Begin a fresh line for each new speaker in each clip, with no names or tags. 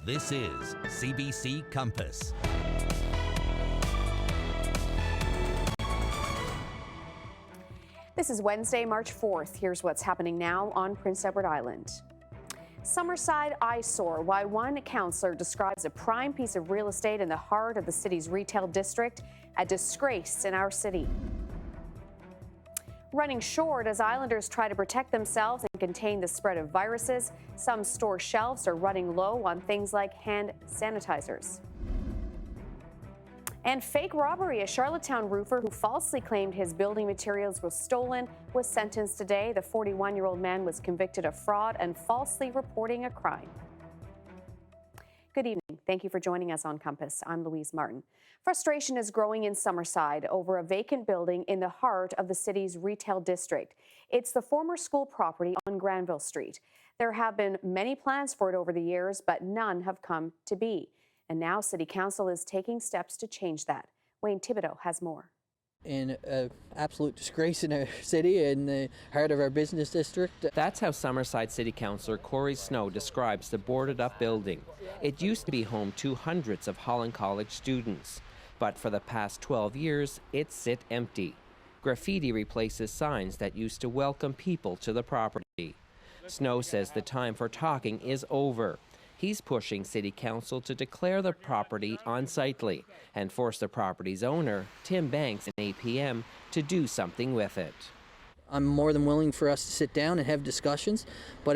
This is CBC Compass.
This is Wednesday, March 4th. Here's what's happening now on Prince Edward Island. Summerside eyesore, why one councillor describes a prime piece of real estate in the heart of the city's retail district a disgrace in our city. Running short as islanders try to protect themselves and contain the spread of viruses. Some store shelves are running low on things like hand sanitizers. And fake robbery. A Charlottetown roofer who falsely claimed his building materials were stolen was sentenced today. The 41-year-old man was convicted of fraud and falsely reporting a crime. Good evening. Thank you for joining us on Compass. I'm Louise Martin. Frustration is growing in Summerside over a vacant building in the heart of the city's retail district. It's the former school property on Granville Street. There have been many plans for it over the years, but none have come to be. And now City Council is taking steps to change that. Wayne Thibodeau has more.
In an absolute disgrace in our city, in the heart of our business district.
That's how Summerside City Councillor Corey Snow describes the boarded-up building. It used to be home to hundreds of Holland College students, but for the past 12 years, it's sit empty. Graffiti replaces signs that used to welcome people to the property. Snow says the time for talking is over. He's pushing City Council to declare the property unsightly and force the property's owner, Tim Banks and APM, to do something with it.
I'm more than willing for us to sit down and have discussions, but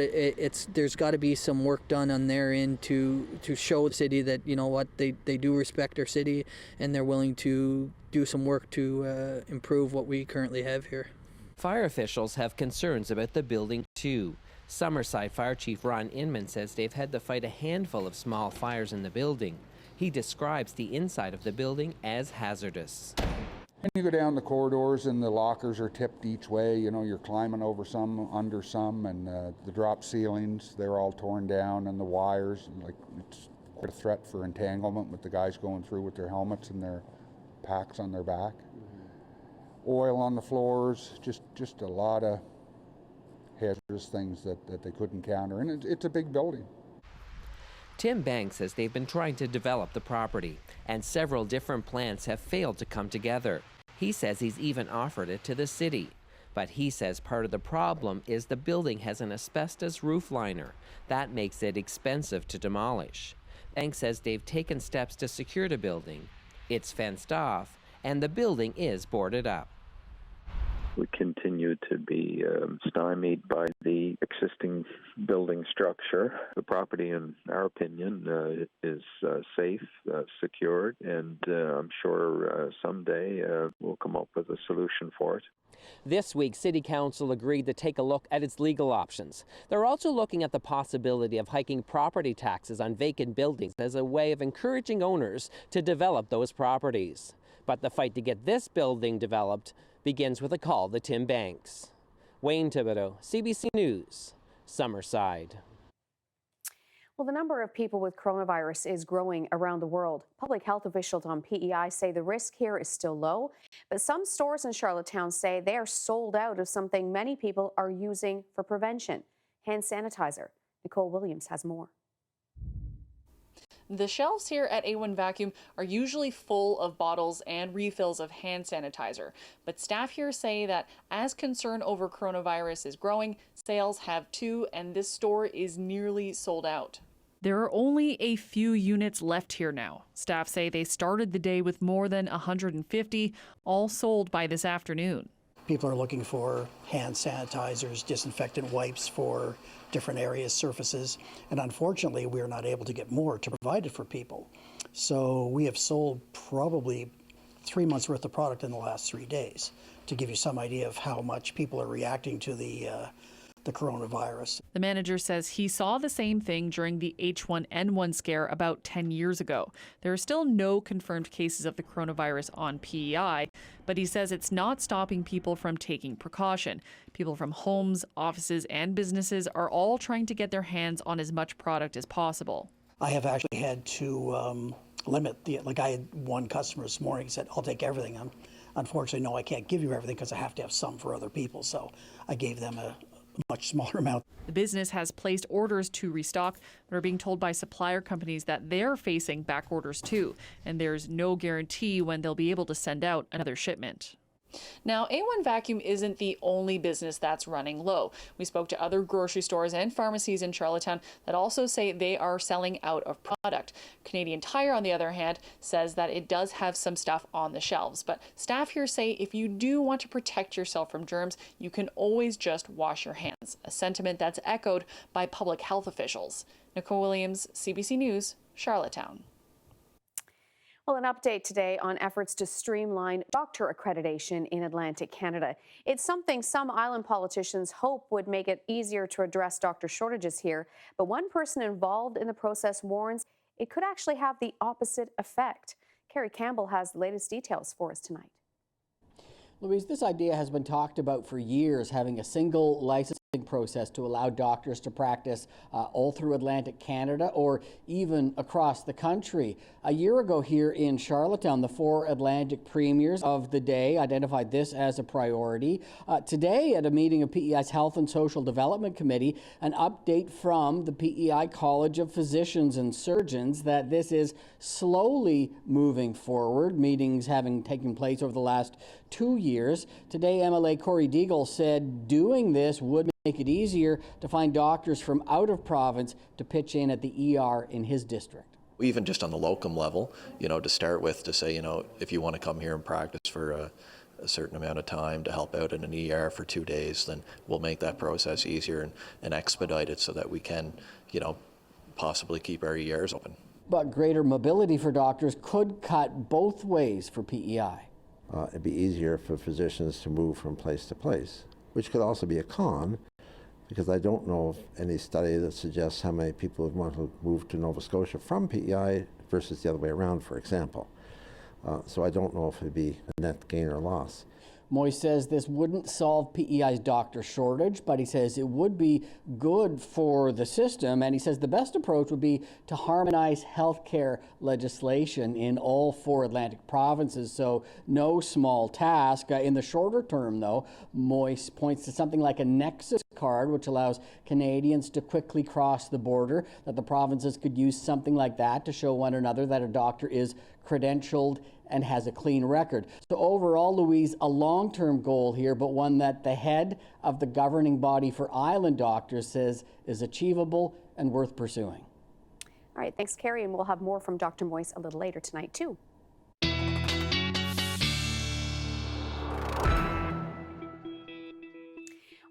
there's got to be some work done on their end to show the city that, you know what, they do respect our city and they're willing to do some work to improve what we currently have here.
Fire officials have concerns about the building too. Summerside Fire Chief Ron Inman says they've had to fight a handful of small fires in the building. He describes the inside of the building as hazardous.
And you go down the corridors and the lockers are tipped each way. You know, you're climbing over some, under some, and the drop ceilings, they're all torn down, and the wires, like, it's quite a threat for entanglement with the guys going through with their helmets and their packs on their back. Oil on the floors, just a lot of hazardous things that they couldn't counter, and it's a big building.
Tim Banks says they've been trying to develop the property, and several different plans have failed to come together. He says he's even offered it to the city, but he says part of the problem is the building has an asbestos roof liner. That makes it expensive to demolish. Banks says they've taken steps to secure the building. It's fenced off, and the building is boarded up.
We continue to be stymied by the existing building structure. The property, in our opinion, is safe, secured, and I'm sure someday we'll come up with a solution for it.
This week, City Council agreed to take a look at its legal options. They're also looking at the possibility of hiking property taxes on vacant buildings as a way of encouraging owners to develop those properties. But the fight to get this building developed begins with a call to Tim Banks. Wayne Thibodeau, CBC News, Summerside.
Well, the number of people with coronavirus is growing around the world. Public health officials on PEI say the risk here is still low, but some stores in Charlottetown say they are sold out of something many people are using for prevention: hand sanitizer. Nicole Williams has more.
The shelves here at A1 Vacuum are usually full of bottles and refills of hand sanitizer, but staff here say that as concern over coronavirus is growing, sales have too, and this store is nearly sold out.
There are only a few units left here now. Staff say they started the day with more than 150, all sold by this afternoon.
People are looking for hand sanitizers, disinfectant wipes for different areas, surfaces, and unfortunately we are not able to get more to provide it for people. So we have sold probably 3 months worth of product in the last 3 days, to give you some idea of how much people are reacting to the coronavirus.
The manager says he saw the same thing during the H1N1 scare about 10 years ago. There are still no confirmed cases of the coronavirus on PEI, but he says it's not stopping people from taking precaution. People from homes, offices, and businesses are all trying to get their hands on as much product as possible.
I have actually had to limit I had one customer this morning said, "I'll take everything." Unfortunately, no, I can't give you everything because I have to have some for other people. So I gave them a much smaller amount.
The business has placed orders to restock, but are being told by supplier companies that they're facing back orders too, and there's no guarantee when they'll be able to send out another shipment.
Now, A1 Vacuum isn't the only business that's running low. We spoke to other grocery stores and pharmacies in Charlottetown that also say they are selling out of product. Canadian Tire, on the other hand, says that it does have some stuff on the shelves. But staff here say if you do want to protect yourself from germs, you can always just wash your hands, a sentiment that's echoed by public health officials. Nicole Williams, CBC News, Charlottetown.
Well, an update today on efforts to streamline doctor accreditation in Atlantic Canada. It's something some island politicians hope would make it easier to address doctor shortages here. But one person involved in the process warns it could actually have the opposite effect. Carrie Campbell has the latest details for us tonight.
Louise, this idea has been talked about for years, having a single licensing process to allow doctors to practice all through Atlantic Canada or even across the country. A year ago here in Charlottetown, the 4 Atlantic premiers of the day identified this as a priority. Today, at a meeting of PEI's Health and Social Development Committee, an update from the PEI College of Physicians and Surgeons that this is slowly moving forward, meetings having taken place over the last 2 years. Today, MLA Corey Deagle said doing this would make it easier to find doctors from out of province to pitch in at the ER in his district.
Even just on the locum level, to start with, to say, if you want to come here and practice for a certain amount of time to help out in an ER for 2 days, then we'll make that process easier and expedite it so that we can, possibly keep our ERs open.
But greater mobility for doctors could cut both ways for PEI.
It'd be easier for physicians to move from place to place, which could also be a con, because I don't know of any study that suggests how many people would want to move to Nova Scotia from PEI versus the other way around, for example. So I don't know if it'd be a net gain or loss.
Moy says this wouldn't solve PEI's doctor shortage, but he says it would be good for the system, and he says the best approach would be to harmonize healthcare legislation in all 4 Atlantic provinces, so no small task. In the shorter term, though, Moy points to something like a Nexus card, which allows Canadians to quickly cross the border, that the provinces could use something like that to show one another that a doctor is credentialed and has a clean record. So overall, Louise, a long-term goal here, but one that the head of the governing body for island doctors says is achievable and worth pursuing.
All right, thanks, Carrie, and we'll have more from Dr. Moyse a little later tonight, too.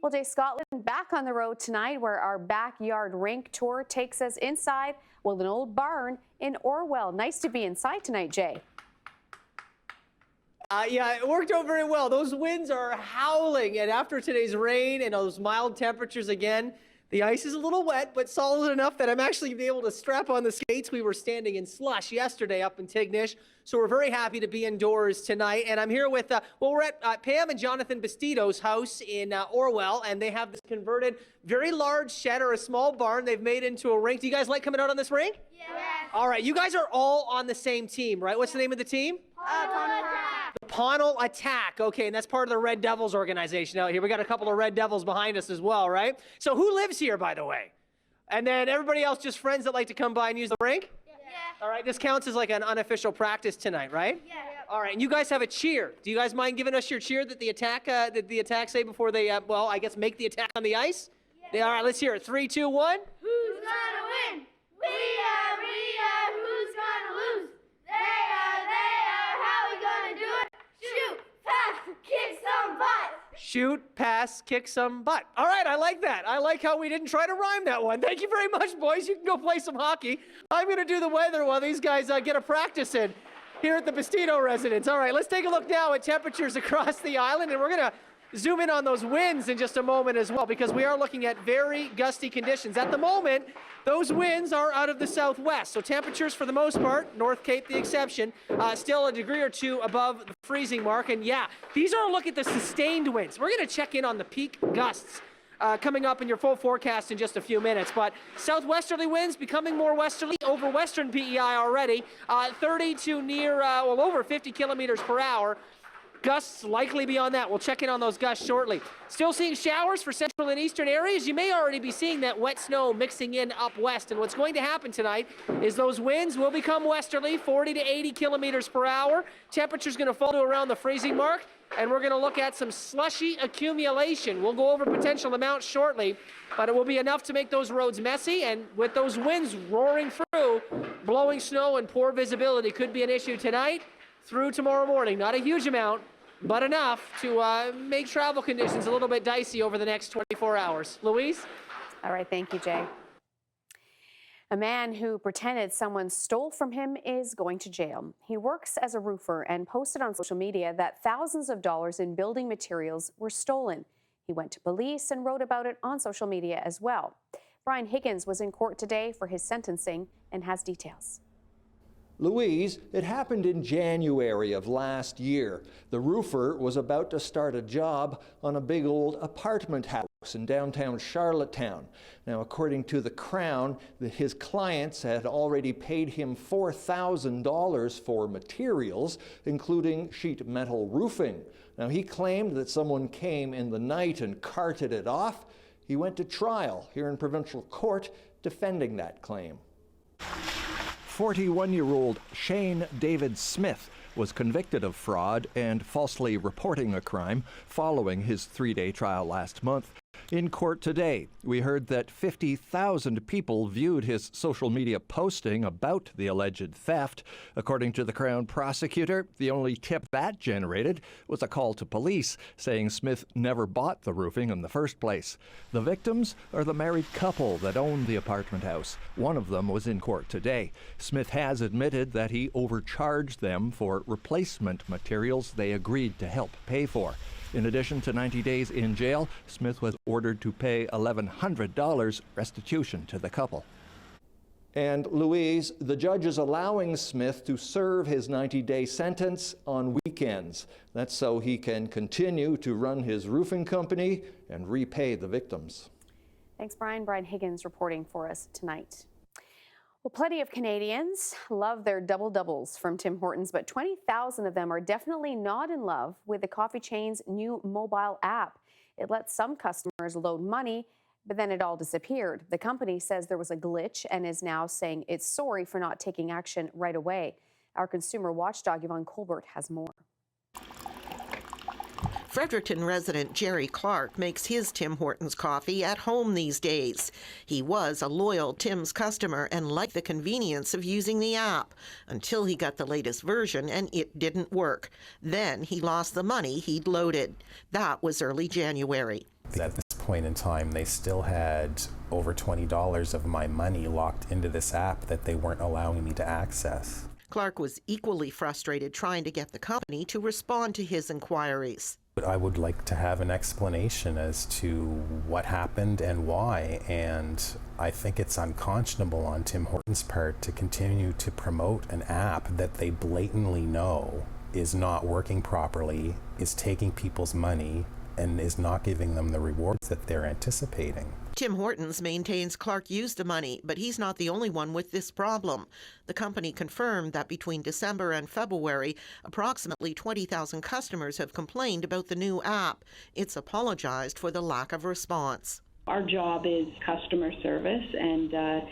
Well, Jay, Scotland back on the road tonight, where our backyard rink tour takes us inside, an old barn in Orwell. Nice to be inside tonight, Jay.
Yeah, it worked out very well. Those winds are howling, and after today's rain and those mild temperatures again, the ice is a little wet, but solid enough that I'm actually able to strap on the skates. We were standing in slush yesterday up in Tignish, so we're very happy to be indoors tonight. And I'm here with, we're at Pam and Jonathan Bastido's house in Orwell, and they have this converted, very large shed or a small barn they've made into a rink. Do you guys like coming out on this rink? Yes. All right, you guys are all on the same team, right? What's the name of the team? The Pownal Attack. Okay, and that's part of the Red Devils organization out here. We got a couple of Red Devils behind us as well, right? So who lives here, by the way? And then everybody else just friends that like to come by and use the rink? Yeah. All right, this counts as like an unofficial practice tonight, right? Yeah. All right, and you guys have a cheer. Do you guys mind giving us your cheer that the attack say before they, well, I guess make the attack on the ice? Yeah. All right, let's hear it. 3, 2, 1.
Who's gonna win? We are. Who's gonna lose? They are. How we gonna do it? Shoot, pass, kick some butt.
Shoot, pass, kick some butt. All right, I like that. I like how we didn't try to rhyme that one. Thank you very much, boys. You can go play some hockey. I'm going to do the weather while these guys get a practice in here at the Bastido residence. All right, let's take a look now at temperatures across the island, and we're going to zoom in on those winds in just a moment as well, because we are looking at very gusty conditions. At the moment, those winds are out of the southwest, so temperatures for the most part, North Cape the exception, still a degree or 2 above the freezing mark. And yeah, these are a look at the sustained winds. We're going to check in on the peak gusts coming up in your full forecast in just a few minutes. But southwesterly winds becoming more westerly over western PEI already, 30 to near, over 50 kilometers per hour. Gusts likely beyond that. We'll check in on those gusts shortly. Still seeing showers for central and eastern areas. You may already be seeing that wet snow mixing in up west. And what's going to happen tonight is those winds will become westerly, 40 to 80 kilometers per hour. Temperature's going to fall to around the freezing mark. And we're going to look at some slushy accumulation. We'll go over potential amounts shortly, but it will be enough to make those roads messy. And with those winds roaring through, blowing snow and poor visibility could be an issue tonight through tomorrow morning. Not a huge amount, but enough to make travel conditions a little bit dicey over the next 24 hours. Louise?
All right, thank you, Jay. A man who pretended someone stole from him is going to jail. He works as a roofer and posted on social media that thousands of dollars in building materials were stolen. He went to police and wrote about it on social media as well. Brian Higgins was in court today for his sentencing and has details.
Louise, it happened in January of last year. The roofer was about to start a job on a big old apartment house in downtown Charlottetown. Now, according to the Crown, his clients had already paid him $4,000 for materials, including sheet metal roofing. Now, he claimed that someone came in the night and carted it off. He went to trial here in provincial court defending that claim. 41-year-old Shane David Smith was convicted of fraud and falsely reporting a crime following his 3-day trial last month. In court today, we heard that 50,000 people viewed his social media posting about the alleged theft. According to the Crown prosecutor, the only tip that generated was a call to police saying Smith never bought the roofing in the first place. The victims are the married couple that owned the apartment house. One of them was in court today. Smith has admitted that he overcharged them for replacement materials they agreed to help pay for. In addition to 90 days in jail, Smith was ordered to pay $1,100 restitution to the couple. And Louise, the judge is allowing Smith to serve his 90-day sentence on weekends. That's so he can continue to run his roofing company and repay the victims.
Thanks, Brian. Brian Higgins reporting for us tonight. Well, plenty of Canadians love their double-doubles from Tim Hortons, but 20,000 of them are definitely not in love with the coffee chain's new mobile app. It lets some customers load money, but then it all disappeared. The company says there was a glitch and is now saying it's sorry for not taking action right away. Our consumer watchdog Yvonne Colbert has more.
Fredericton resident Jerry Clark makes his Tim Hortons coffee at home these days. He was a loyal Tim's customer and liked the convenience of using the app until he got the latest version and it didn't work. Then he lost the money he'd loaded. That was early January.
At this point in time, they still had over $20 of my money locked into this app that they weren't allowing me to access.
Clark was equally frustrated trying to get the company to respond to his inquiries.
I would like to have an explanation as to what happened and why, and I think it's unconscionable on Tim Hortons' part to continue to promote an app that they blatantly know is not working properly, is taking people's money, and is not giving them the rewards that they're anticipating.
Tim Hortons maintains Clark used the money, but he's not the only one with this problem. The company confirmed that between December and February, approximately 20,000 customers have complained about the new app. It's apologized for the lack of response.
Our job is customer service, and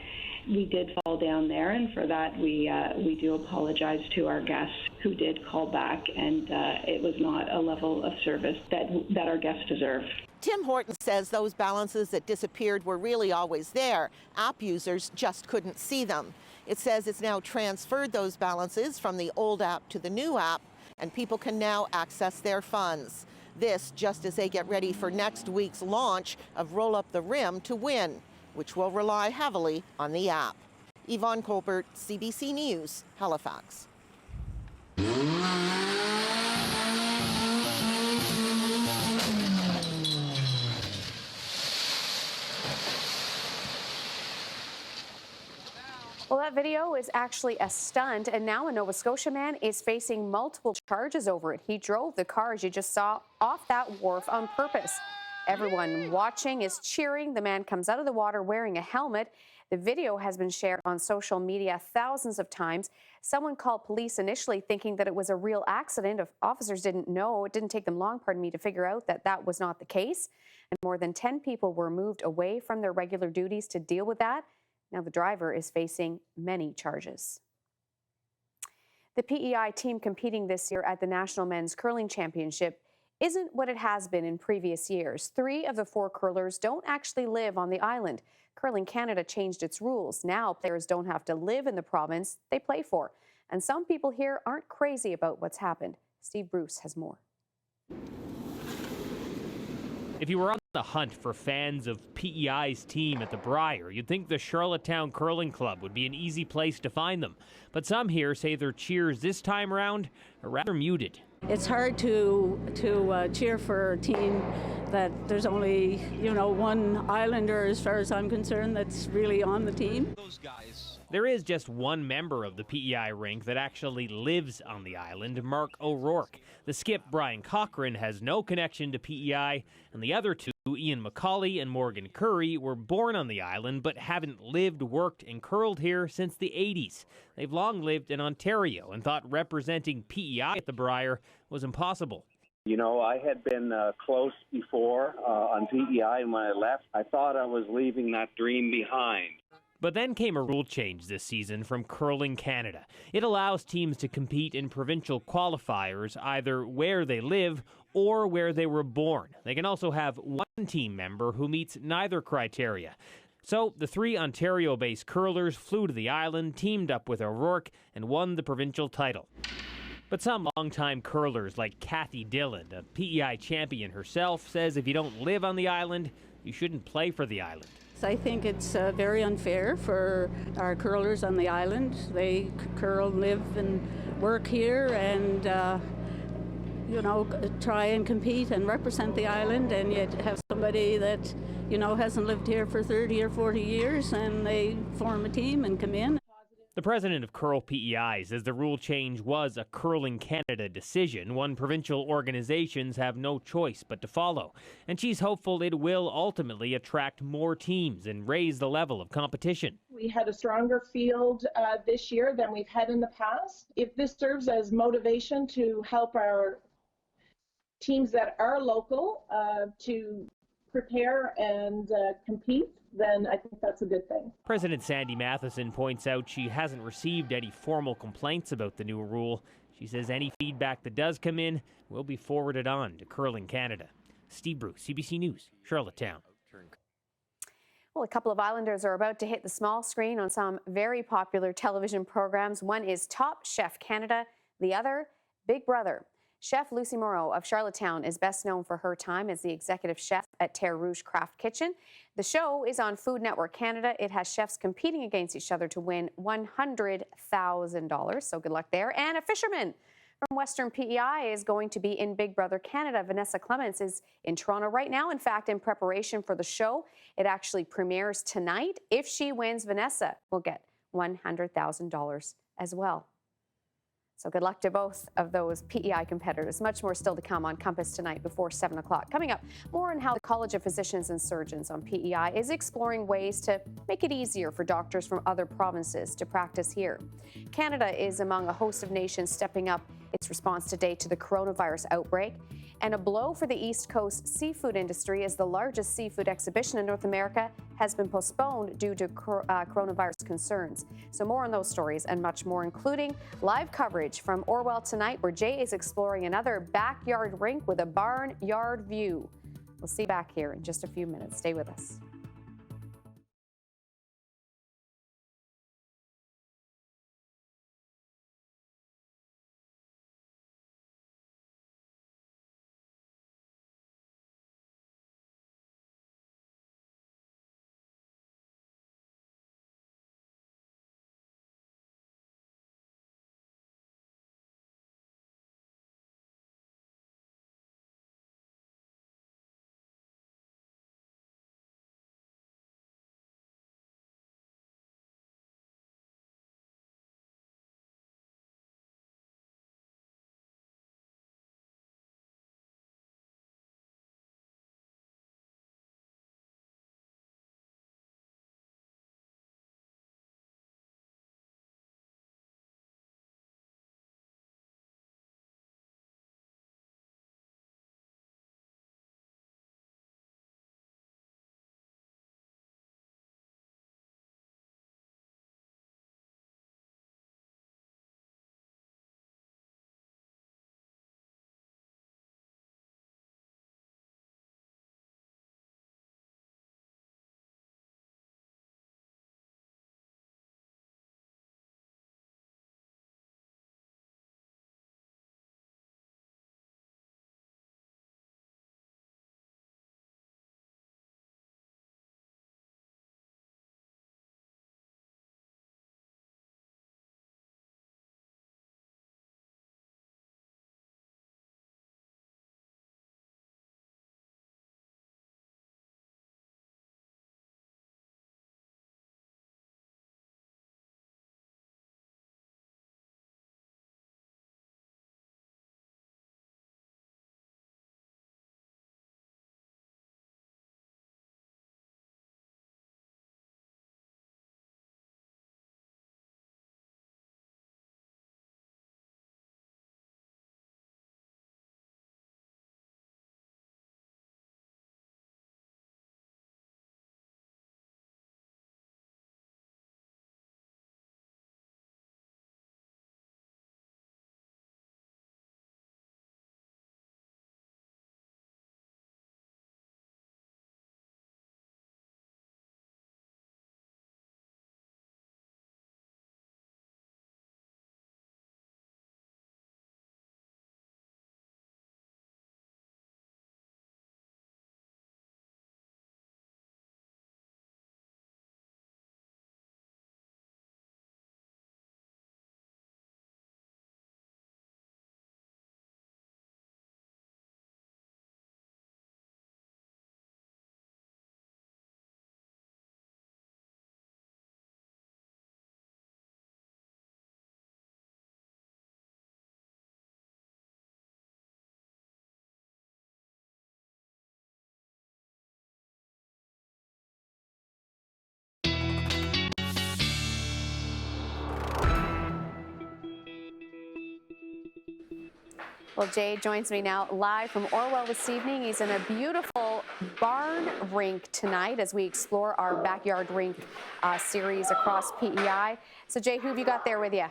we did fall down there, and for that we do apologize to our guests who did call back, and it was not a level of service that our guests deserve.
Tim Hortons says those balances that disappeared were really always there. App users just couldn't see them. It says it's now transferred those balances from the old app to the new app, and people can now access their funds. This just as they get ready for next week's launch of Roll Up the Rim to Win, which will rely heavily on the app. Yvonne Colbert, CBC News, Halifax.
Well, that video is actually a stunt, and now a Nova Scotia man is facing multiple charges over it. He drove the car, as you just saw, off that wharf on purpose. Everyone watching is cheering. The man comes out of the water wearing a helmet. The video has been shared on social media thousands of times. Someone called police initially thinking that it was a real accident. Officers didn't know. It didn't take them long, to figure out that that was not the case. And more than 10 people were moved away from their regular duties to deal with that. Now the driver is facing many charges. The PEI team competing this year at the National Men's Curling Championship isn't what it has been in previous years. 3 of the 4 curlers don't actually live on the island. Curling Canada changed its rules. Now players don't have to live in the province they play for. And some people here aren't crazy about what's happened. Steve Bruce has more.
If you were on the hunt for fans of PEI's team at the Briar, you'd think the Charlottetown Curling Club would be an easy place to find them. But some here say their cheers this time around are rather muted.
It's hard to cheer for a team that there's only, one Islander, as far as I'm concerned, that's really on the team.
There is just one member of the PEI rink that actually lives on the island, Mark O'Rourke. The skip, Brian Cochran, has no connection to PEI, and the other 2, Ian McCauley and Morgan Curry, were born on the island but haven't lived, worked, and curled here since the 80s. They've long lived in Ontario and thought representing PEI at the Briar was impossible.
You know, I had been close before on PEI, and when I left, I thought I was leaving that dream behind.
But then came a rule change this season from Curling Canada. It allows teams to compete in provincial qualifiers either where they live or where they were born. They can also have one team member who meets neither criteria. So the 3 Ontario-based curlers flew to the island, teamed up with O'Rourke, and won the provincial title. But some longtime curlers like Kathy Dillon, a PEI champion herself, says if you don't live on the island, you shouldn't play for the island.
I think it's very unfair for our curlers on the island. They curl, live and work here and, try and compete and represent the island, and yet have somebody that, hasn't lived here for 30 or 40 years and they form a team and come in.
The president of Curl PEI says the rule change was a Curling Canada decision, one provincial organizations have no choice but to follow. And she's hopeful it will ultimately attract more teams and raise the level of competition.
We had a stronger field this year than we've had in the past. If this serves as motivation to help our teams that are local to prepare and compete, then I think that's a good thing.
President Sandy Matheson points out she hasn't received any formal complaints about the new rule. She says any feedback that does come in will be forwarded on to Curling Canada. Steve Bruce, CBC News, Charlottetown.
Well, a couple of Islanders are about to hit the small screen on some very popular television programs. One is Top Chef Canada, the other, Big Brother. Chef Lucy Moreau of Charlottetown is best known for her time as the executive chef at Terre Rouge Craft Kitchen. The show is on Food Network Canada. It has chefs competing against each other to win $100,000, so good luck there. And a fisherman from Western PEI is going to be in Big Brother Canada. Vanessa Clements is in Toronto right now, in fact, in preparation for the show. It actually premieres tonight. If she wins, Vanessa will get $100,000 as well. So good luck to both of those PEI competitors. Much more still to come on Compass tonight before 7 o'clock. Coming up, more on how the College of Physicians and Surgeons on PEI is exploring ways to make it easier for doctors from other provinces to practice here. Canada is among a host of nations stepping up its response today to the coronavirus outbreak. And a blow for the East Coast seafood industry as the largest seafood exhibition in North America has been postponed due to coronavirus concerns. So more on those stories and much more, including live coverage from Orwell tonight, where Jay is exploring another backyard rink with a barnyard view. We'll see you back here in just a few minutes. Stay with us. Well, Jay joins me now live from Orwell this evening. He's in a beautiful barn rink tonight as we explore our backyard rink series across PEI. So, Jay, who have you got there with you?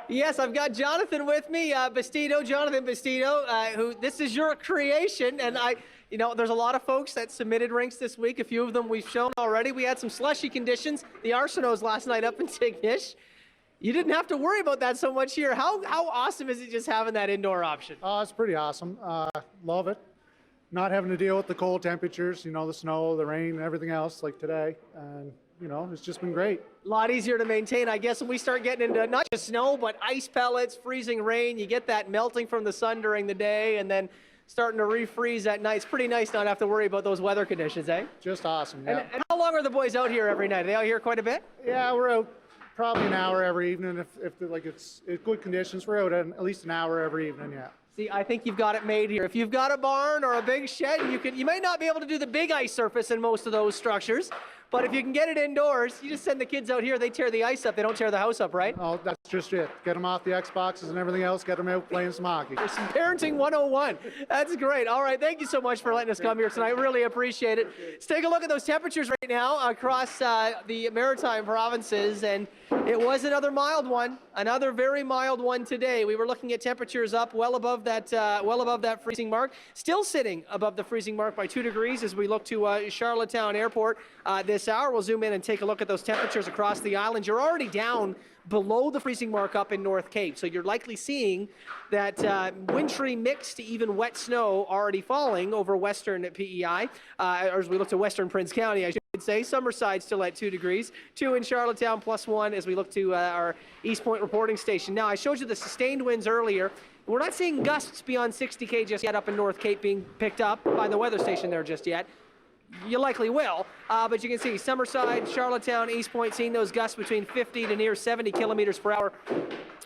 Yes, I've got Jonathan with me, Jonathan Bastido, who this is your creation, and there's a lot of folks that submitted rinks this week. A few of them we've shown already. We had some slushy conditions, the Arsenault last night up in Tignish. You didn't have to worry about that so much here. How awesome is it just having that indoor option?
Oh, it's pretty awesome. Love it. Not having to deal with the cold temperatures, the snow, the rain, and everything else like today, and it's just been great.
A lot easier to maintain, I guess, when we start getting into not just snow, but ice pellets, freezing rain. You get that melting from the sun during the day and then starting to refreeze at night. It's pretty nice not have to worry about those weather conditions, eh?
Just awesome, yeah.
And how long are the boys out here every night? Are they out here quite a bit?
Yeah, we're out probably an hour every evening. If it's good conditions, we're out at least an hour every evening, yeah.
See, I think you've got it made here. If you've got a barn or a big shed, you may not be able to do the big ice surface in most of those structures, but if you can get it indoors, you just send the kids out here, they tear the ice up, they don't tear the house up, right?
Oh, that's just it. Get them off the Xboxes and everything else, get them out playing some hockey.
There's some parenting 101. That's great. All right, thank you so much for letting us come here tonight. Really appreciate it. Let's take a look at those temperatures right now across the Maritime provinces, and it was another mild one, another very mild one today. We were looking at temperatures up well above that freezing mark, still sitting above the freezing mark by 2 degrees as we look to Charlottetown Airport this hour. We'll zoom in and take a look at those temperatures across the island. You're already down below the freezing mark up in North Cape, so you're likely seeing that wintry mix to even wet snow already falling over western PEI, or as we look to western Prince County, I should say. Summerside still at 2 degrees, 2 in Charlottetown, +1 as we look to our East Point reporting station. Now, I showed you the sustained winds earlier. We're not seeing gusts beyond 60 just yet up in North Cape being picked up by the weather station there just yet. You likely will, but you can see Summerside, Charlottetown, East Point seeing those gusts between 50 to near 70 kilometers per hour.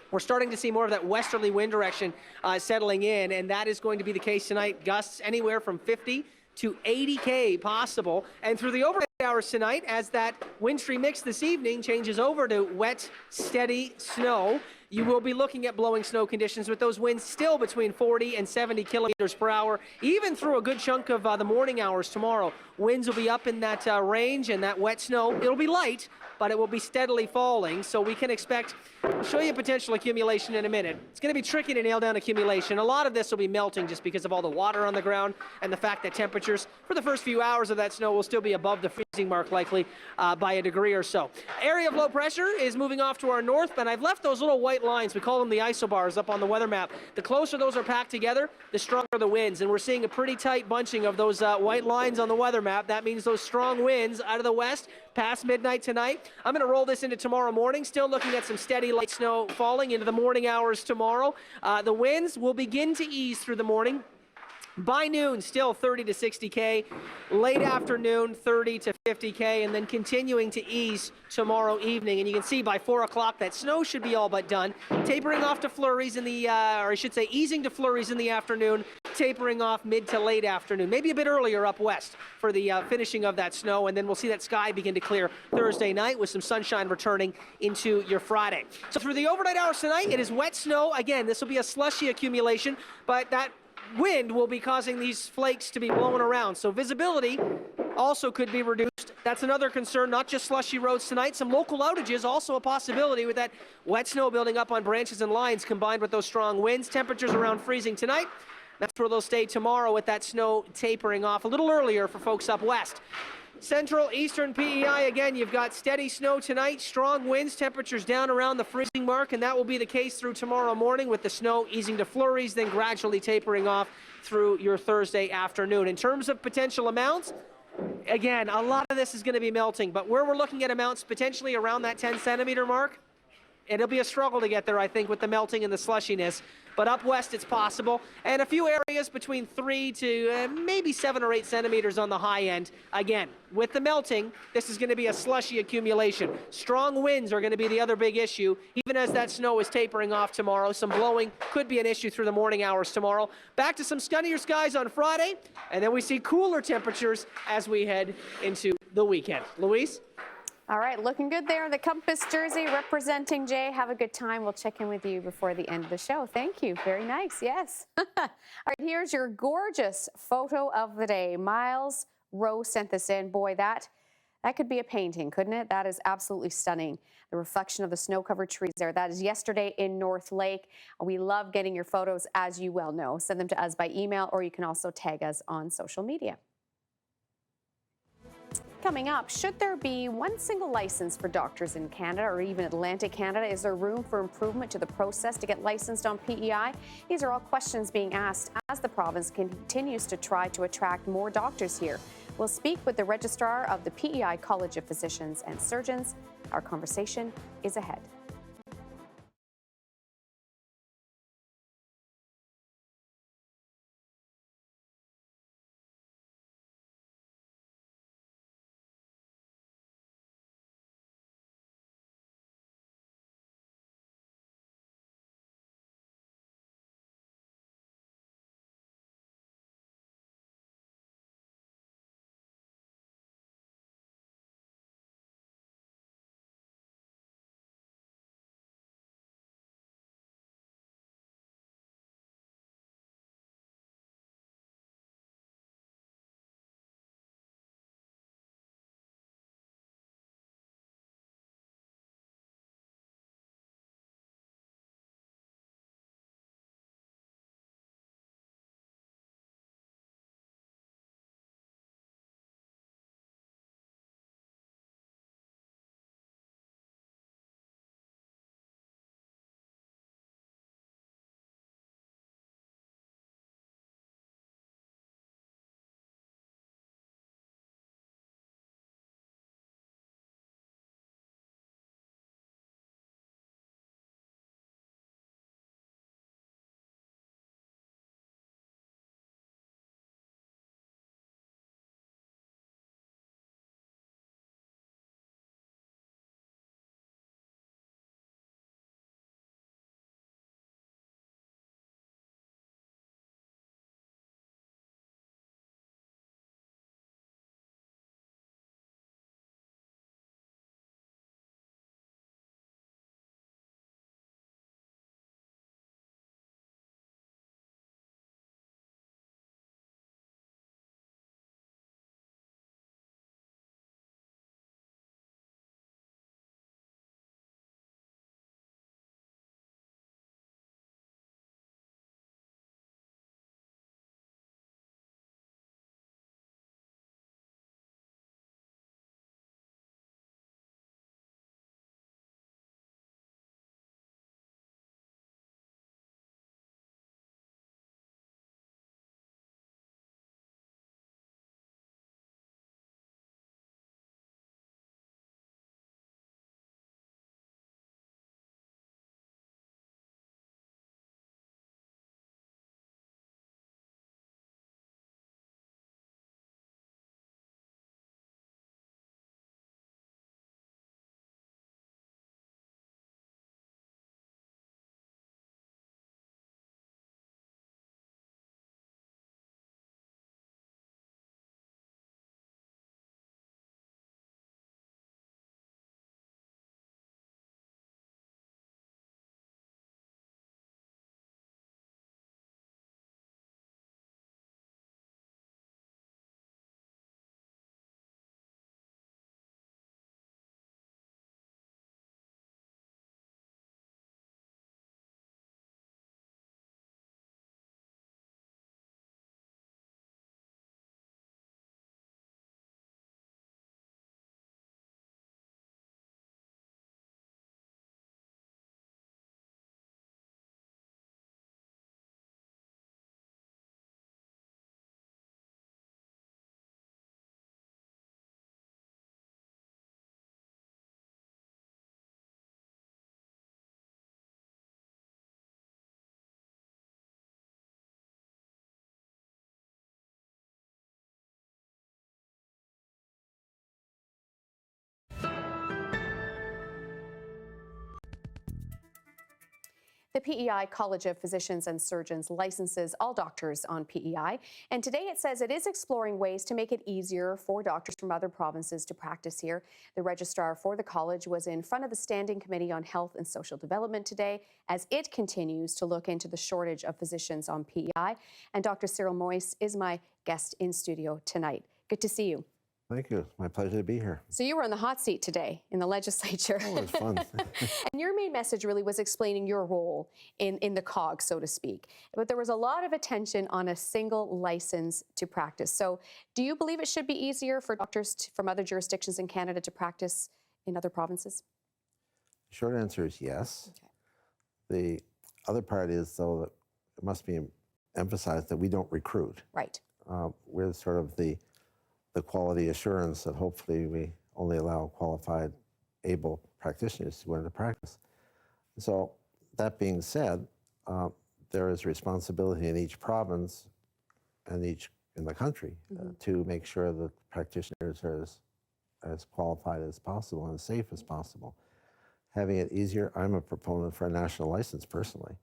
We're starting to see more of that westerly wind direction settling in, and that is going to be the case tonight. Gusts anywhere from 50 to 80 possible. And through the overnight hours tonight, as that wintry mix this evening changes over to wet, steady snow, you will be looking at blowing snow conditions with those winds still between 40 and 70 kilometers per hour, even through a good chunk of the morning hours tomorrow. Winds will be up in that range, and that wet snow, it'll be light, but it will be steadily falling, so we can expect, I'll show you potential accumulation in a minute. It's going to be tricky to nail down accumulation. A lot of this will be melting just because of all the water on the ground and the fact that temperatures for the first few hours of that snow will still be above the freezing mark, likely by a degree or so. Area of low pressure is moving off to our north, and I've left those little white lines, we call them the isobars, up on the weather map. The closer those are packed together, the stronger the winds, and we're seeing a pretty tight bunching of those white lines on the weather map. That means those strong winds out of the west past midnight tonight. I'm going to roll this into tomorrow morning, still looking at some steady light snow falling into the morning hours tomorrow. The winds will begin to ease through the morning. By noon, still 30 to 60 late afternoon 30 to 50 and then continuing to ease tomorrow evening. And you can see by 4 o'clock that snow should be all but done, tapering off to flurries in the, or I should say easing to flurries in the afternoon, tapering off mid to late afternoon, maybe a bit earlier up west for the finishing of that snow, and then we'll see that sky begin to clear Thursday night with some sunshine returning into your Friday. So through the overnight hours tonight, it is wet snow. Again, this will be a slushy accumulation, but that wind will be causing these flakes to be blown around. So visibility also could be reduced. That's another concern, not just slushy roads tonight. Some local outages also a possibility with that wet snow building up on branches and lines combined with those strong winds. Temperatures around freezing tonight. That's where they'll stay tomorrow with that snow tapering off a little earlier for folks up west. Central, eastern PEI, again, you've got steady snow tonight, strong winds, temperatures down around the freezing mark, and that will be the case through tomorrow morning with the snow easing to flurries, then gradually tapering off through your Thursday afternoon. In terms of potential amounts, again, a lot of this is going to be melting, but where we're looking at amounts potentially around that 10-centimeter mark, it'll be a struggle to get there, I think, with the melting and the slushiness. But up west, it's possible. And a few areas between 3 to maybe 7 or 8 centimeters on the high end. Again, with the melting, this is going to be a slushy accumulation. Strong winds are going to be the other big issue. Even as that snow is tapering off tomorrow, some blowing could be an issue through the morning hours tomorrow. Back to some sunnier skies on Friday, and then we see cooler temperatures as we head into the weekend. Louise?
All right, looking good there. The Compass jersey representing Jay. Have a good time. We'll check in with you before the end of the show. Thank you. Very nice. Yes. All right, here's your gorgeous photo of the day. Miles Rowe sent this in. Boy, that could be a painting, couldn't it? That is absolutely stunning. The reflection of the snow-covered trees there. That is yesterday in North Lake. We love getting your photos, as you well know. Send them to us by email, or you can also tag us on social media. Coming up, should there be one single license for doctors in Canada or even Atlantic Canada? Is there room for improvement to the process to get licensed on PEI? These are all questions being asked as the province continues to try to attract more doctors here. We'll speak with the registrar of the PEI College of Physicians and Surgeons. Our conversation is ahead. The PEI College of Physicians and Surgeons licenses all doctors on PEI, and today it says it is exploring ways to make it easier for doctors from other provinces to practice here. The registrar for the college was in front of the Standing Committee on Health and Social Development today as it continues to look into the shortage of physicians on PEI. And Dr. Cyril Moyse is my guest in studio tonight. Good to see you.
Thank you. It's my pleasure to be here.
So you were on the hot seat today in the legislature.
Oh, it was fun.
And your main message really was explaining your role in the cog, so to speak. But there was a lot of attention on a single license to practice. So do you believe it should be easier for doctors from other jurisdictions in Canada to practice in other provinces?
The short answer is yes.
Okay.
The other part is, though, that it must be emphasized that we don't recruit.
Right.
We're sort of the quality assurance that hopefully we only allow qualified, able practitioners to go into practice. So that being said, there is responsibility in each province and in the country to make sure that practitioners are as qualified as possible and as safe as possible. Having it easier, I'm a proponent for a national license personally.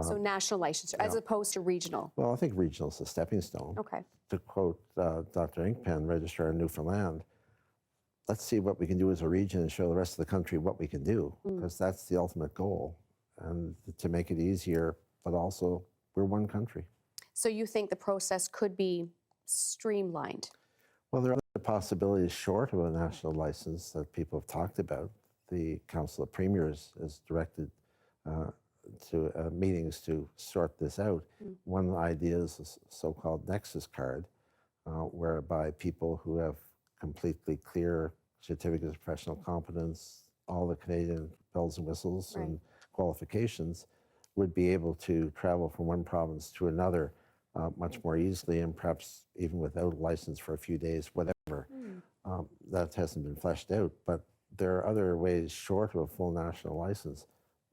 So national licensure as opposed to regional?
Well, I think regional is a stepping stone.
Okay.
To quote Dr. Inkpen, Registrar in Newfoundland, let's see what we can do as a region and show the rest of the country what we can do, because that's the ultimate goal, and to make it easier, but also we're one country.
So you think the process could be streamlined?
Well, there are other possibilities short of a national license that people have talked about. The Council of Premiers has directed to meetings to sort this out. One idea is a so-called Nexus card, whereby people who have completely clear certificates of professional competence, all the Canadian bells and whistles and qualifications, would be able to travel from one province to another much more easily, and perhaps even without a license for a few days, whatever. That hasn't been fleshed out, but there are other ways short of a full national license.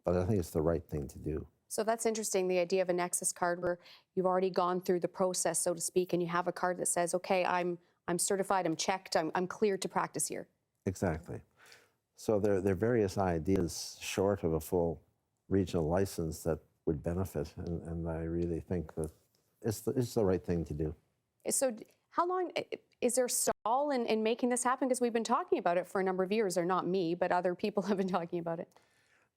But I think it's the right thing to do.
So that's interesting, the idea of a Nexus card where you've already gone through the process, so to speak, and you have a card that says, okay, I'm certified, I'm checked, I'm cleared to practice here.
Exactly. So there are various ideas short of a full regional license that would benefit, and I really think that it's the right thing to do.
So how long, is there stall in making this happen? Because we've been talking about it for a number of years, or not me, but other people have been talking about it.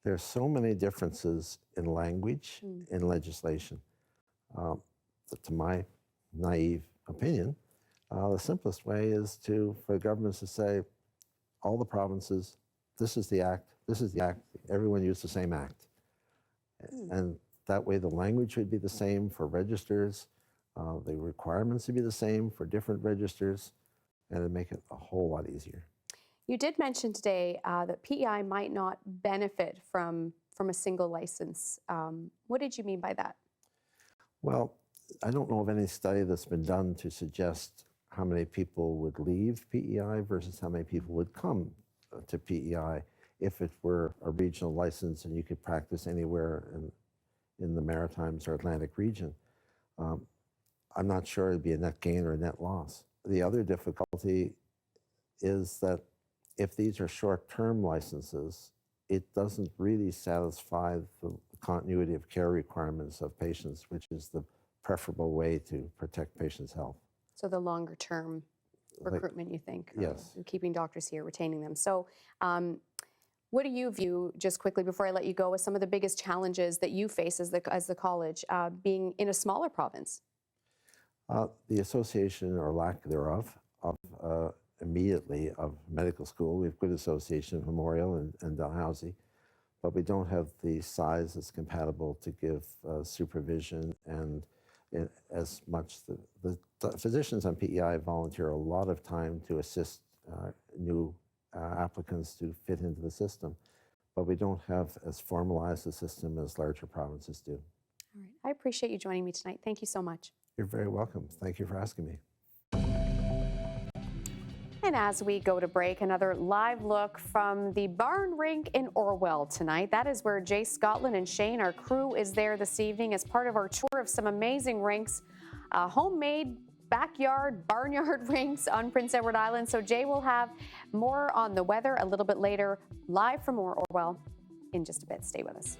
There's so many differences in language, in legislation. To my naive opinion, the simplest way is for the governments to say, all the provinces, this is the act, everyone use the same act. And that way the language would be the same for registers, the requirements would be the same for different registers, and it'd make it a whole lot easier.
You did mention today that PEI might not benefit from a single license. What did you mean by that?
Well, I don't know of any study that's been done to suggest how many people would leave PEI versus how many people would come to PEI if it were a regional license and you could practice anywhere in the Maritimes or Atlantic region. I'm not sure it'd be a net gain or a net loss. The other difficulty is that if these are short-term licenses, it doesn't really satisfy the continuity of care requirements of patients, which is the preferable way to protect patients' health.
So the longer-term recruitment, you think?
Yes.
Keeping doctors here, retaining them. So what do you view, just quickly before I let you go, as some of the biggest challenges that you face as the college, being in a smaller province?
The association, or lack thereof, of immediately of medical school. We have good association of Memorial and Dalhousie, but we don't have the size that's compatible to give supervision and as much. The physicians on PEI volunteer a lot of time to assist new applicants to fit into the system, but we don't have as formalized a system as larger provinces do.
All right. I appreciate you joining me tonight. Thank you so much.
You're very welcome. Thank you for asking me.
And as we go to break, another live look from the Barn Rink in Orwell tonight. That is where Jay Scotland and Shane, our crew, is there this evening as part of our tour of some amazing rinks, homemade backyard, barnyard rinks on Prince Edward Island. So Jay will have more on the weather a little bit later, live from Orwell in just a bit. Stay with us.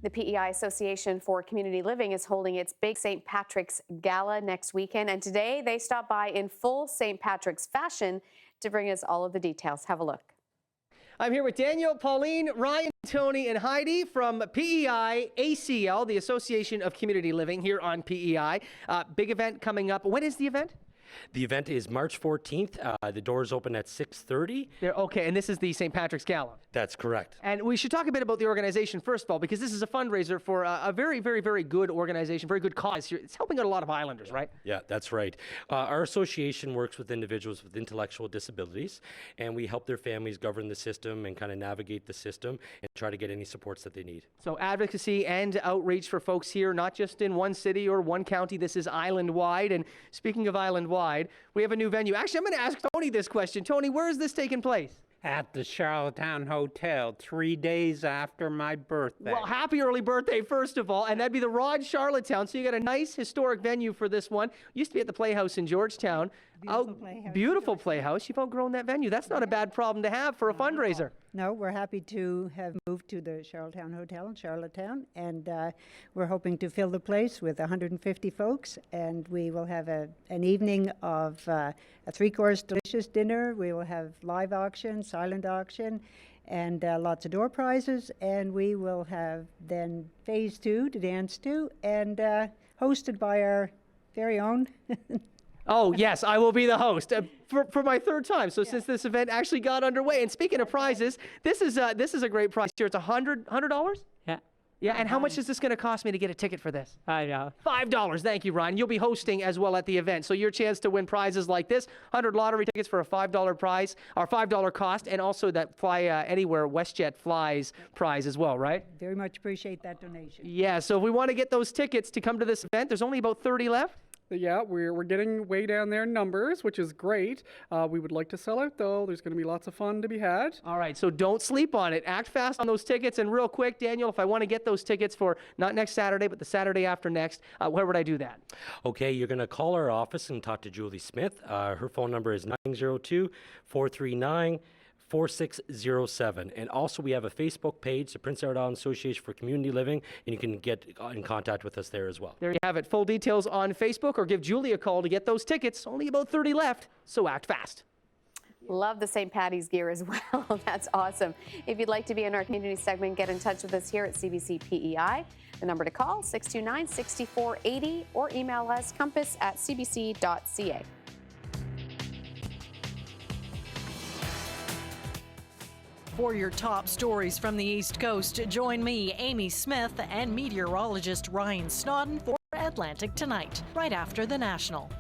The PEI Association for Community Living is holding its big St. Patrick's Gala next weekend, and today they stopped by in full St. Patrick's fashion to bring us all of the details. Have a look.
I'm here with Daniel, Pauline, Ryan, Tony, and Heidi from PEI ACL, the Association of Community Living, here on PEI. Big event coming up. When is the event?
The event is March 14th. The doors open at 6:30.
Okay, and this is the St. Patrick's Gala.
That's correct.
And we should talk a bit about the organization, first of all, because this is a fundraiser for a very, very, very good organization, very good cause here. It's helping out a lot of Islanders, right?
Yeah, that's right. Our association works with individuals with intellectual disabilities, and we help their families govern the system and kind of navigate the system and try to get any supports that they need.
So advocacy and outreach for folks here, not just in one city or one county. This is island-wide. And speaking of island-wide, we have a new venue. Actually, I'm going to ask Tony this question. Tony, where is this taking place?
At the Charlottetown Hotel, 3 days after my birthday.
Well, happy early birthday, first of all. And that'd be the Rod Charlottetown. So you got a nice historic venue for this one. Used to be at the Playhouse in Georgetown. Beautiful Playhouse. You've outgrown that venue. That's not a bad problem to have for a fundraiser.
No, we're happy to have moved to the Charlottetown Hotel in Charlottetown, and we're hoping to fill the place with 150 folks, and we will have an evening of a three-course delicious dinner. We will have live auction, silent auction, and lots of door prizes, and we will have then phase 2 to dance to, and hosted by our very own
Oh, yes, I will be the host for my third time. So since this event actually got underway, and speaking of prizes, this is a great prize here. It's $100?
Yeah.
Yeah, and how much is this going to cost me to get a ticket for this?
$5.
$5. Thank you, Ryan. You'll be hosting as well at the event. So your chance to win prizes like this, 100 lottery tickets for a $5 prize, or $5 cost, and also that Fly Anywhere WestJet Flies prize as well, right?
Very much appreciate that donation.
Yeah, so if we want to get those tickets to come to this event, there's only about 30 left.
Yeah, we're getting way down there in numbers, which is great. We would like to sell out, though. There's going to be lots of fun to be had.
All right, so don't sleep on it. Act fast on those tickets. And real quick, Daniel, if I want to get those tickets for not next Saturday, but the Saturday after next, where would I do that?
Okay, you're going to call our office and talk to Julie Smith. Her phone number is 902-439-4607. And also we have a Facebook page, the Prince Edward Island Association for Community Living, and you can get in contact with us there as well.
There you have it. Full details on Facebook, or give Julie a call to get those tickets. Only about 30 left, so act fast.
Love the St. Patty's gear as well. That's awesome. If you'd like to be in our community segment, get in touch with us here at CBC PEI. The number to call, 629-6480, or email us, compass@cbc.ca.
For your top stories from the East Coast, join me, Amy Smith, and meteorologist Ryan Snodden for Atlantic Tonight, right after the National.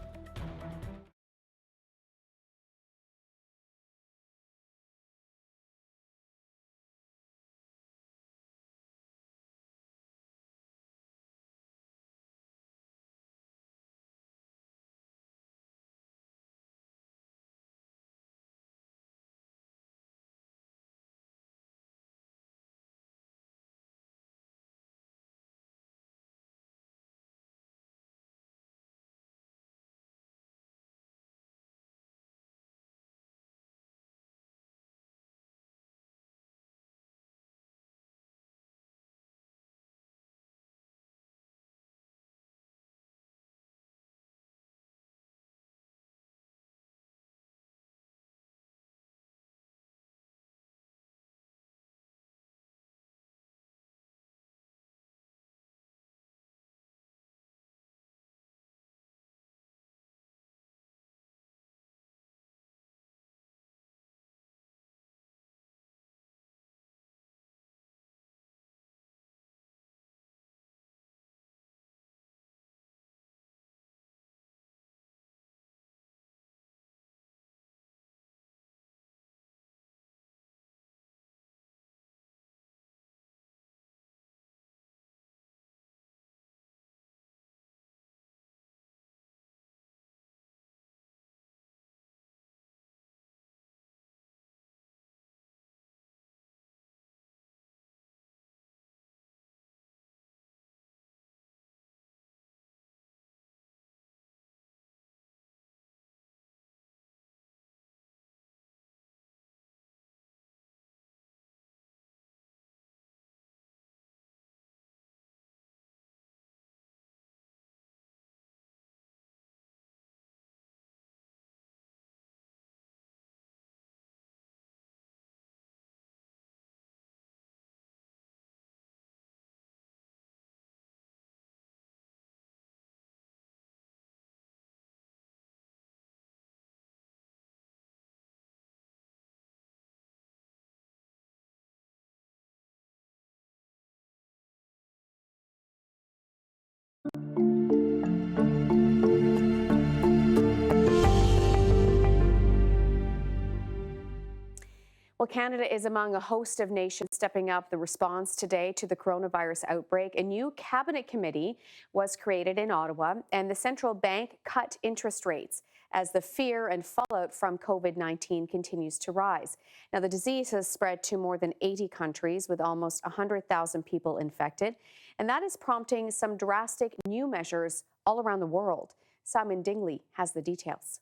Well, Canada is among a host of nations stepping up the response today to the coronavirus outbreak. A new cabinet committee was created in Ottawa, and the central bank cut interest rates as the fear and fallout from COVID-19 continues to rise. Now, the disease has spread to more than 80 countries with almost 100,000 people infected, and that is prompting some drastic new measures all around the world. Simon Dingley has the details.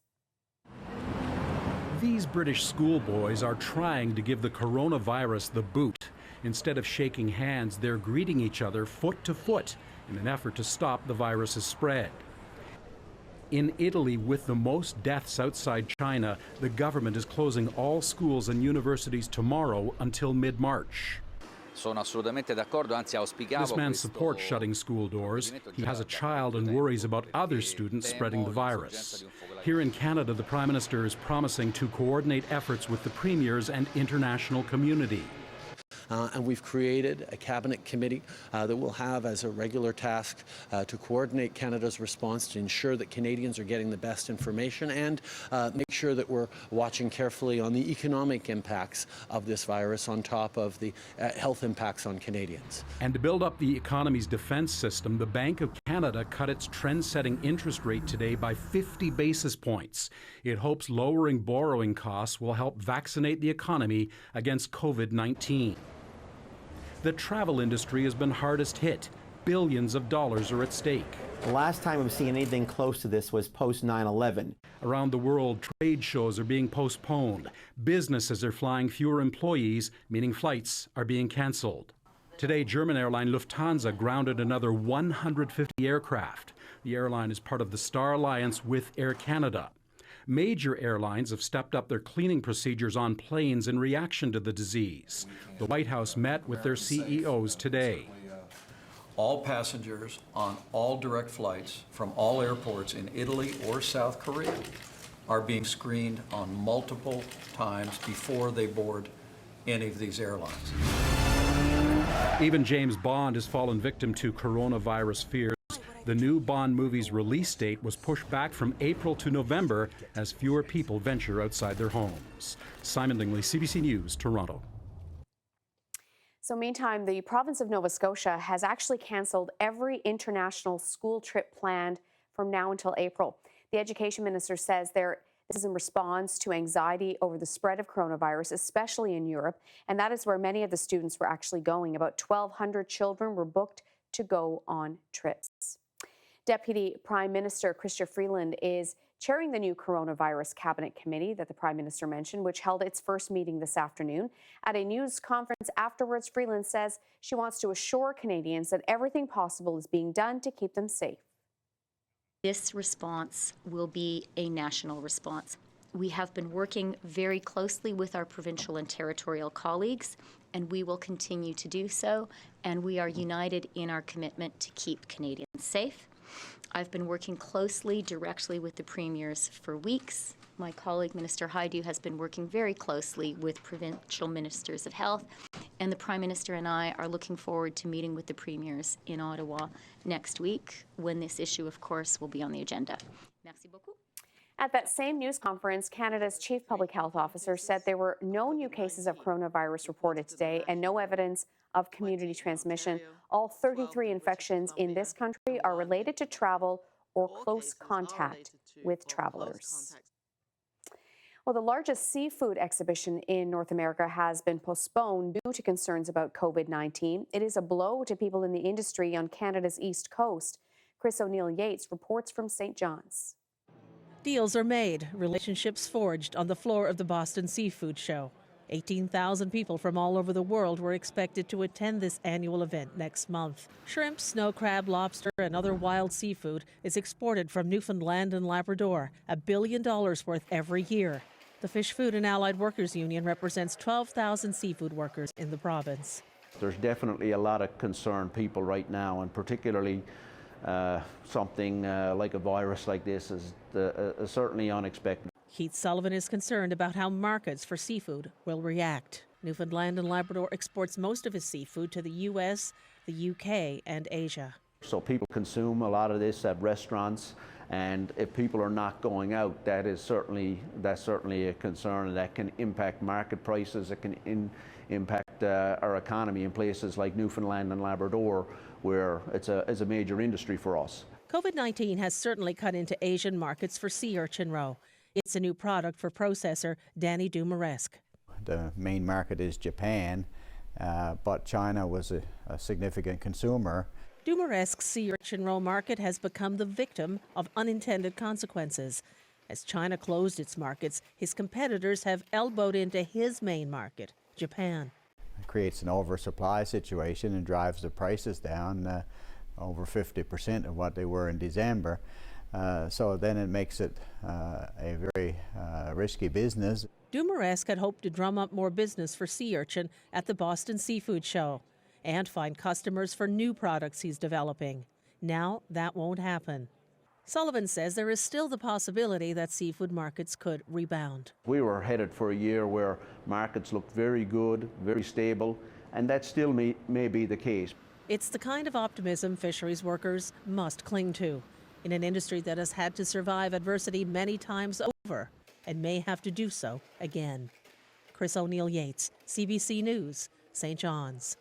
These British schoolboys are trying to give the coronavirus the boot. Instead of shaking hands, they're greeting each other foot to foot in an effort to stop the virus's spread. In Italy, with the most deaths outside China, the government is closing all schools and universities tomorrow until mid-March. This man supports shutting school doors. He has a child and worries about other students spreading the virus. Here in Canada, the Prime Minister is promising to coordinate efforts with the premiers and international community.
And we've created a cabinet committee that will have as a regular task to coordinate Canada's response to ensure that Canadians are getting the best information and make sure that we're watching carefully on the economic impacts of this virus on top of the health impacts on Canadians.
And to build up the economy's defense system, the Bank of Canada cut its trend-setting interest rate today by 50 basis points. It hopes lowering borrowing costs will help vaccinate the economy against COVID-19. The travel industry has been hardest hit. Billions of dollars are at stake.
The last time we've seen anything close to this was post 9/11.
Around the world, trade shows are being postponed. Businesses are flying fewer employees, meaning flights are being canceled. Today, German airline Lufthansa grounded another 150 aircraft. The airline is part of the Star Alliance with Air Canada. Major airlines have stepped up their cleaning procedures on planes in reaction to the disease. The White House met with their CEOs today.
All passengers on all direct flights from all airports in Italy or South Korea are being screened on multiple times before they board any of these airlines.
Even James Bond has fallen victim to coronavirus fears. The new Bond movie's release date was pushed back from April to November as fewer people venture outside their homes. Simon Dingley, CBC News, Toronto.
So meantime, the province of Nova Scotia has actually canceled every international school trip planned from now until April. The education minister says this is in response to anxiety over the spread of coronavirus, especially in Europe, and that is where many of the students were actually going. About 1,200 children were booked to go on trips. Deputy Prime Minister Chrystia Freeland is chairing the new coronavirus cabinet committee that the Prime Minister mentioned, which held its first meeting this afternoon. At a news conference afterwards, Freeland says she wants to assure Canadians that everything possible is being done to keep them safe.
This response will be a national response. We have been working very closely with our provincial and territorial colleagues, and we will continue to do so, and we are united in our commitment to keep Canadians safe. I've been working closely directly with the premiers for weeks. My colleague, Minister Hajdu, has been working very closely with provincial ministers of health, and the Prime Minister and I are looking forward to meeting with the premiers in Ottawa next week, when this issue, of course, will be on the agenda. Merci beaucoup.
At that same news conference, Canada's Chief Public Health Officer said there were no new cases of coronavirus reported today and no evidence of community transmission. All 33 infections in this country are related to travel or close contact with travelers. Well, the largest seafood exhibition in North America has been postponed due to concerns about COVID-19. It is a blow to people in the industry on Canada's East Coast. Chris O'Neill-Yates reports from St. John's.
Deals are made, relationships forged on the floor of the Boston Seafood Show. 18,000 people from all over the world were expected to attend this annual event next month. Shrimp, snow crab, lobster, and other wild seafood is exported from Newfoundland and Labrador, $1 billion worth every year. The Fish Food and Allied Workers Union represents 12,000 seafood workers in the province.
There's definitely a lot of concerned people right now, and particularly something like a virus like this is certainly unexpected.
Keith Sullivan is concerned about how markets for seafood will react. Newfoundland and Labrador exports most of its seafood to the U.S., the UK, and Asia.
So people consume a lot of this at restaurants, And if people are not going out, that's certainly a concern, and that can impact market prices. It can impact our economy in places like Newfoundland and Labrador, where it's a major industry for us.
COVID-19 has certainly cut into Asian markets for sea urchin roe. It's a new product for processor Danny Dumaresque.
The main market is Japan, but China was a significant consumer.
Dumaresque's sea urchin roe market has become the victim of unintended consequences. As China closed its markets, his competitors have elbowed into his main market, Japan.
It creates an oversupply situation and drives the prices down over 50% of what they were in December. So then it makes it a very risky business.
Dumaresque had hoped to drum up more business for sea urchin at the Boston Seafood Show and find customers for new products he's developing. Now that won't happen. Sullivan says there is still the possibility that seafood markets could rebound.
We were headed for a year where markets looked very good, very stable, and that still may be the case.
It's the kind of optimism fisheries workers must cling to in an industry that has had to survive adversity many times over and may have to do so again. Chris O'Neill Yates, CBC News, St. John's.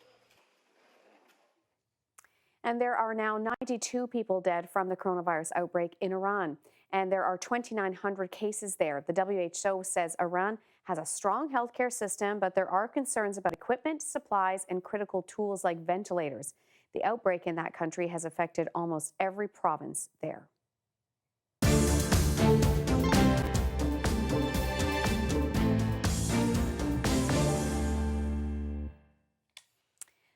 And there are now 92 people dead from the coronavirus outbreak in Iran, and there are 2,900 cases there. The WHO says Iran has a strong healthcare system, but there are concerns about equipment, supplies, and critical tools like ventilators. The outbreak in that country has affected almost every province there.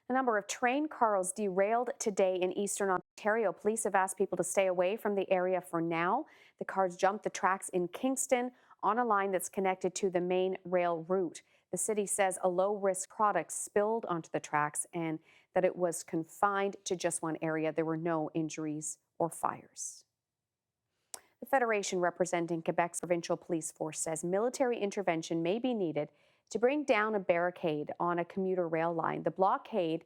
A number of train cars derailed today in eastern Ontario. Police have asked people to stay away from the area for now. The cars jumped the tracks in Kingston on a line that's connected to the main rail route. The city says a low-risk product spilled onto the tracks and that it was confined to just one area. There were no injuries or fires. The federation representing Quebec's provincial police force says military intervention may be needed to bring down a barricade on a commuter rail line. The blockade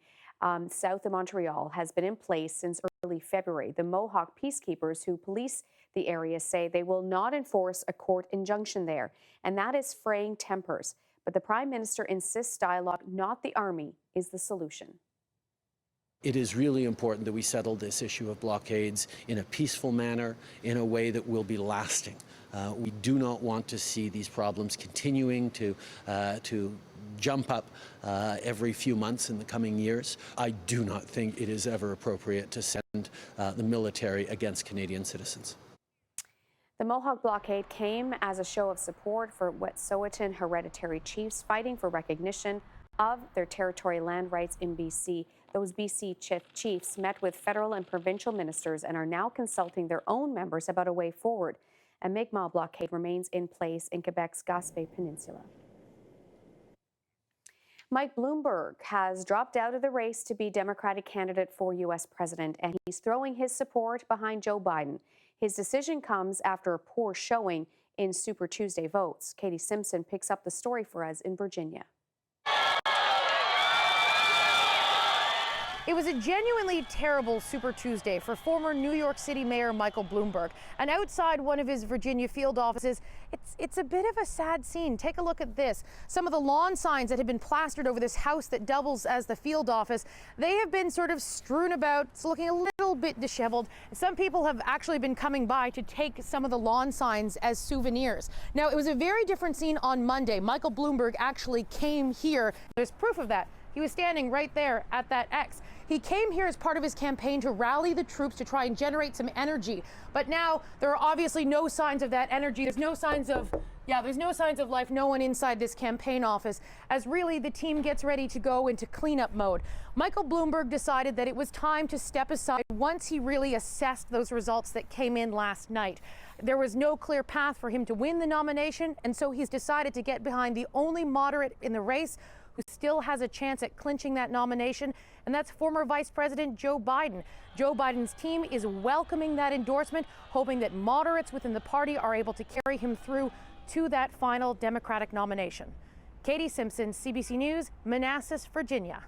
south of Montreal has been in place since early February. The Mohawk peacekeepers who police the area say they will not enforce a court injunction there, and that is fraying tempers. But the Prime Minister insists dialogue, not the army, is the solution.
It is really important that we settle this issue of blockades in a peaceful manner, in a way that will be lasting. We do not want to see these problems continuing to jump up every few months in the coming years. I do not think it is ever appropriate to send the military against Canadian citizens.
The Mohawk blockade came as a show of support for Wet'suwet'en hereditary chiefs fighting for recognition of their territory land rights in BC. Those BC chiefs met with federal and provincial ministers and are now consulting their own members about a way forward. A Mi'kmaq blockade remains in place in Quebec's Gaspé Peninsula. Mike Bloomberg has dropped out of the race to be Democratic candidate for U.S. president, and he's throwing his support behind Joe Biden. His decision comes after a poor showing in Super Tuesday votes. Katie Simpson picks up the story for us in Virginia.
It was a genuinely terrible Super Tuesday for former New York City Mayor Michael Bloomberg. And outside one of his Virginia field offices, it's a bit of a sad scene. Take a look at this. Some of the lawn signs that had been plastered over this house that doubles as the field office, they have been sort of strewn about. It's looking a little bit disheveled. Some people have actually been coming by to take some of the lawn signs as souvenirs. Now, it was a very different scene on Monday. Michael Bloomberg actually came here. There's proof of that. He was standing right there at that X. He came here as part of his campaign to rally the troops to try and generate some energy. But now there are obviously no signs of that energy. There's no signs of life, no one inside this campaign office, as really the team gets ready to go into cleanup mode. Michael Bloomberg decided that it was time to step aside once he really assessed those results that came in last night. There was no clear path for him to win the nomination, and so he's decided to get behind the only moderate in the race who still has a chance at clinching that nomination, and that's former Vice President Joe Biden. Joe Biden's team is welcoming that endorsement, hoping that moderates within the party are able to carry him through to that final Democratic nomination. Katie Simpson, CBC News, Manassas, Virginia.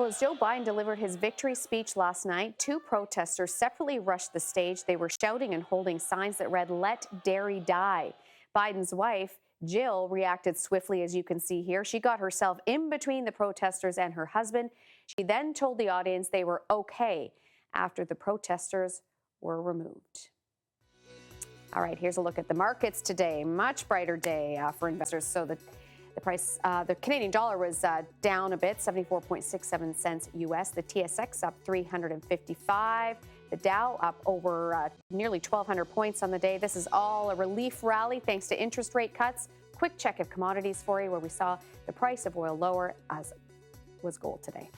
as Joe Biden delivered his victory speech last night, two protesters separately rushed the stage. They were shouting and holding signs that read, "Let Dairy Die." Biden's wife, Jill, reacted swiftly, as you can see here. She got herself in between the protesters and her husband. She then told the audience they were okay after the protesters were removed. All right, here's a look at the markets today. Much brighter day for investors. So the Canadian dollar was down a bit, 74.67 cents US. The TSX up 355. The Dow up over nearly 1,200 points on the day. This is all a relief rally thanks to interest rate cuts. Quick check of commodities for you, where we saw the price of oil lower, as was gold today.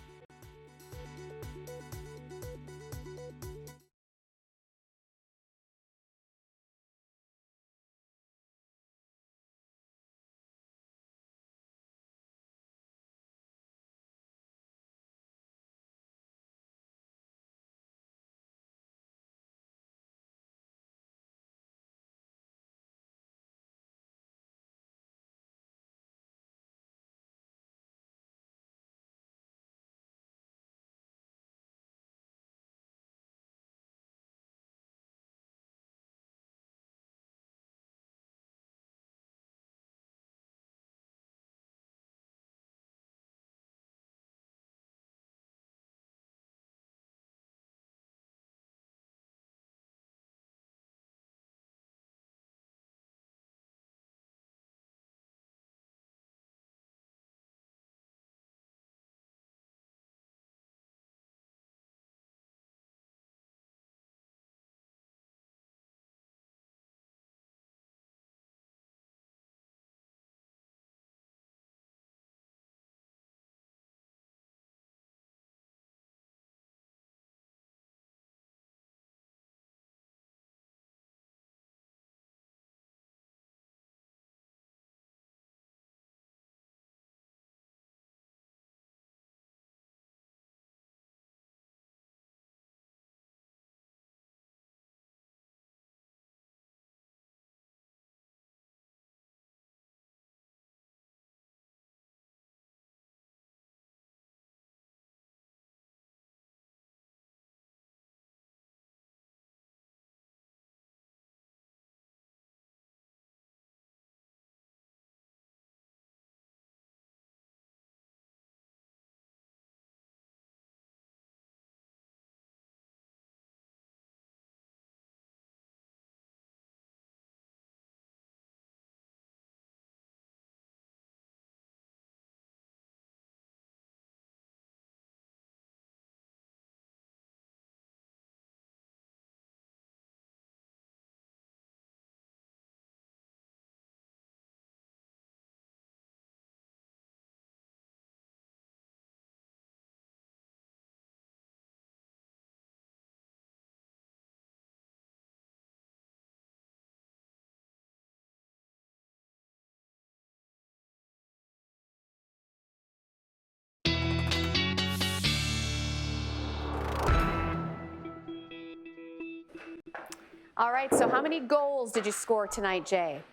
All right, so how many goals did you score tonight, Jay?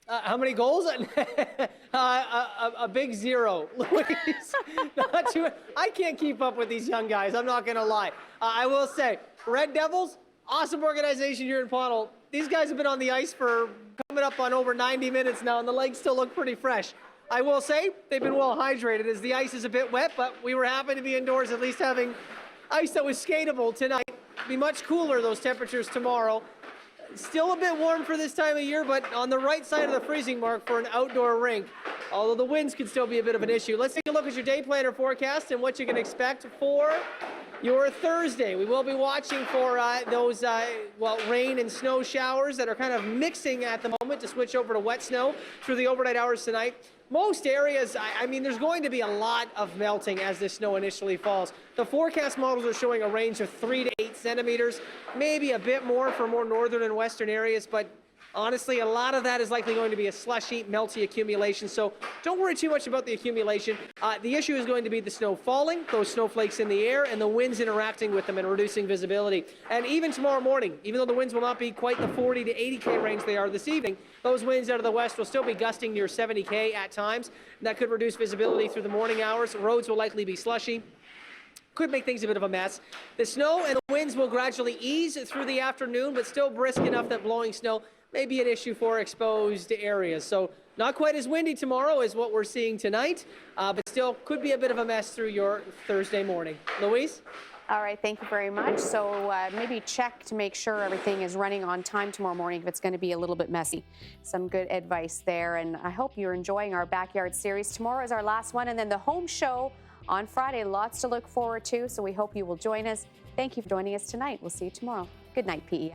How many goals? A big zero, Louise. I can't keep up with these young guys. I'm not going to lie. I will say, Red Devils, awesome organization here in Pownal. These guys have been on the ice for coming up on over 90 minutes now, and the legs still look pretty fresh. I will say they've been well hydrated, as the ice is a bit wet, but we were happy to be indoors, at least having ice that was skatable tonight. It'll be much cooler, those temperatures tomorrow. Still a bit warm for this time of year, but on the right side of the freezing mark for an outdoor rink, although the winds could still be a bit of an issue. Let's take a look at your day planner forecast and what you can expect for your Thursday. We will be watching for those rain and snow showers that are kind of mixing at the moment to switch over to wet snow through the overnight hours tonight. Most areas, I mean, there's going to be a lot of melting as this snow initially falls. The forecast models are showing a range of 3 to 8 centimeters, maybe a bit more for more northern and western areas, but Honestly, a lot of that is likely going to be a slushy, melty accumulation, so don't worry too much about the accumulation. The issue is going to be the snow falling, those snowflakes in the air, and the winds interacting with them and reducing visibility. And even tomorrow morning, even though the winds will not be quite the 40 to 80k range they are this evening, those winds out of the west will still be gusting near 70k at times. And that could reduce visibility through the morning hours. Roads will likely be slushy. Could make things a bit of a mess. The snow and the winds will gradually ease through the afternoon, but still brisk enough that blowing snow may be an issue for exposed areas. So not quite as windy tomorrow as what we're seeing tonight, but still could be a bit of a mess through your Thursday morning. Louise?
All right, thank you very much. So maybe check to make sure everything is running on time tomorrow morning if it's going to be a little bit messy. Some good advice there, and I hope you're enjoying our backyard series. Tomorrow is our last one, and then the home show on Friday. Lots to look forward to, so we hope you will join us. Thank you for joining us tonight. We'll see you tomorrow. Good night, PEI.